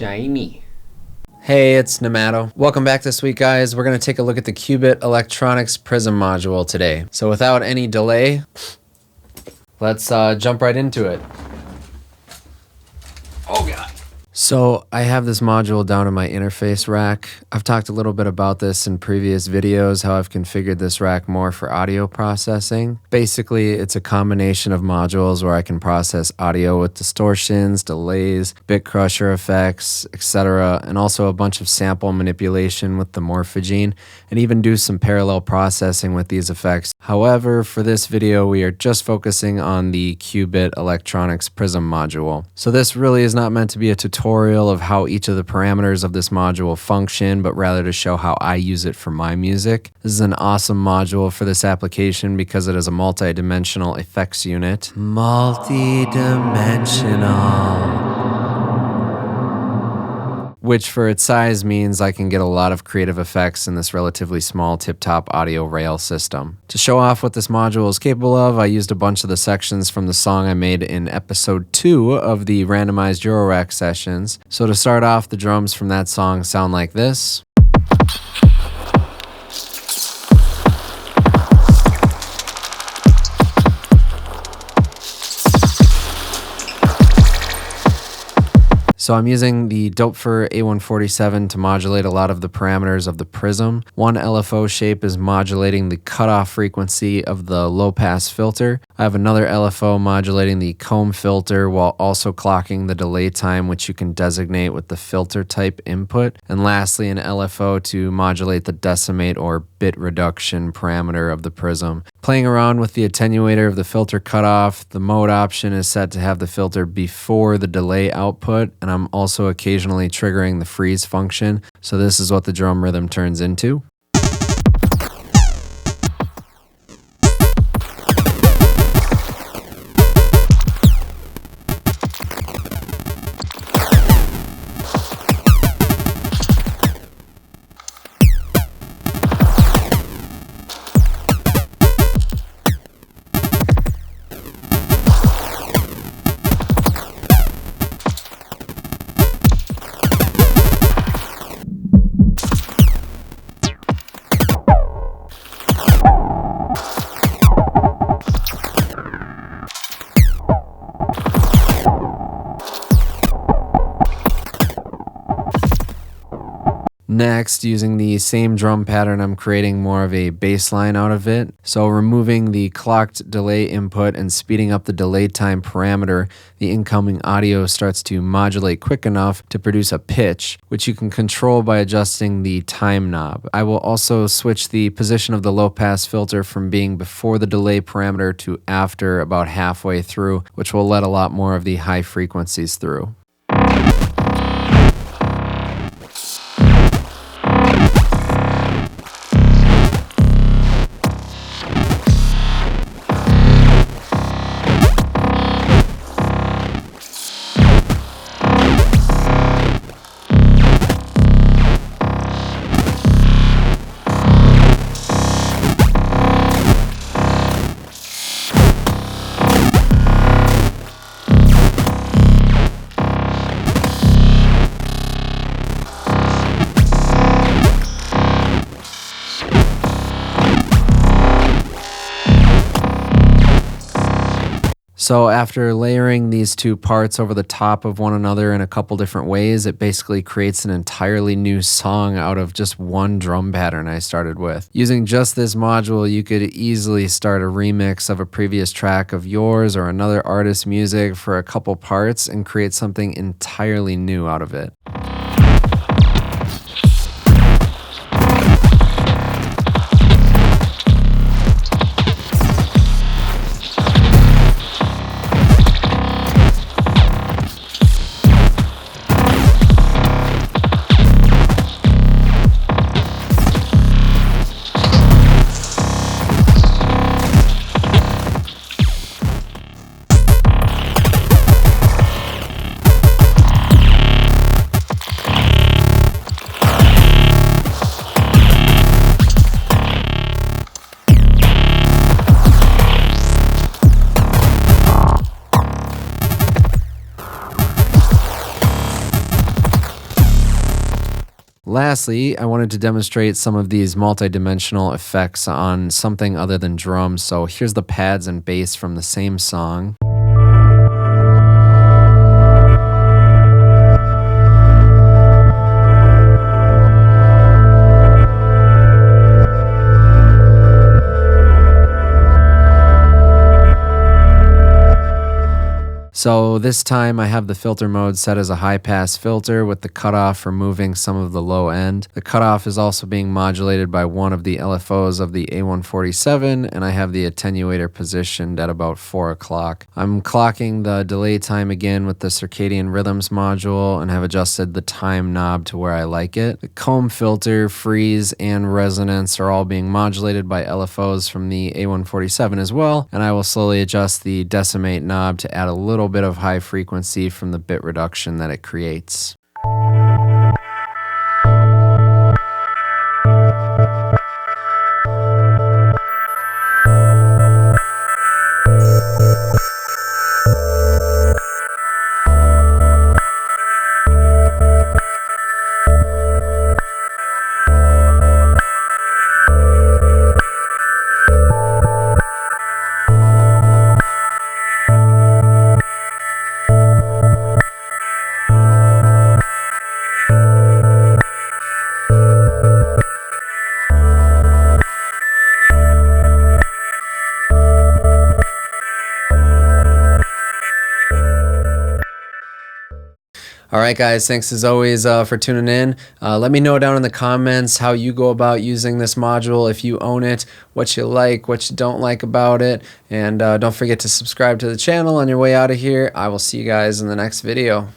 Shiny. Hey, it's Nemato. Welcome back this week, guys. We're going to take a look at the Qu-Bit Electronix Prism module today. So without any delay, let's jump right into it. Oh, God. So I have this module down in my interface rack. I've talked a little bit about this in previous videos, how I've configured this rack more for audio processing. Basically, it's a combination of modules where I can process audio with distortions, delays, bit crusher effects, etc., and also a bunch of sample manipulation with the morphogene, and even do some parallel processing with these effects. However, for this video, we are just focusing on the Qu-Bit Electronix Prism module. So this really is not meant to be a tutorial of how each of the parameters of this module function, but rather to show how I use it for my music. This is an awesome module for this application because it is a multi-dimensional effects unit. Multi-dimensional. Which for its size means I can get a lot of creative effects in this relatively small tip-top audio rail system. To show off what this module is capable of, I used a bunch of the sections from the song I made in episode 2 of the randomized Eurorack sessions. So to start off, the drums from that song sound like this. So I'm using the Doepfer A147 to modulate a lot of the parameters of the Prism. One LFO shape is modulating the cutoff frequency of the low-pass filter. I have another LFO modulating the comb filter while also clocking the delay time, which you can designate with the filter type input. And lastly, an LFO to modulate the decimate or bit reduction parameter of the Prism. Playing around with the attenuator of the filter cutoff, the mode option is set to have the filter before the delay output, and I'm also occasionally triggering the freeze function. So this is what the drum rhythm turns into. Next, using the same drum pattern, I'm creating more of a bass line out of it. So removing the clocked delay input and speeding up the delay time parameter, the incoming audio starts to modulate quick enough to produce a pitch, which you can control by adjusting the time knob. I will also switch the position of the low-pass filter from being before the delay parameter to after about halfway through, which will let a lot more of the high frequencies through. So after layering these two parts over the top of one another in a couple different ways, it basically creates an entirely new song out of just one drum pattern I started with. Using just this module, you could easily start a remix of a previous track of yours or another artist's music for a couple parts and create something entirely new out of it. lastly, I wanted to demonstrate some of these multidimensional effects on something other than drums. So here's the pads and bass from the same song. So this time I have the filter mode set as a high pass filter with the cutoff removing some of the low end. The cutoff is also being modulated by one of the LFOs of the A147, and I have the attenuator positioned at about 4 o'clock. I'm clocking the delay time again with the circadian rhythms module and have adjusted the time knob to where I like it. The comb filter, freeze, and resonance are all being modulated by LFOs from the A147 as well, and I will slowly adjust the decimate knob to add a little bit of high frequency from the bit reduction that it creates. All right, guys, thanks as always for tuning in. Let me know down in the comments how you go about using this module, if you own it, what you like, what you don't like about it. And don't forget to subscribe to the channel on your way out of here. I will see you guys in the next video.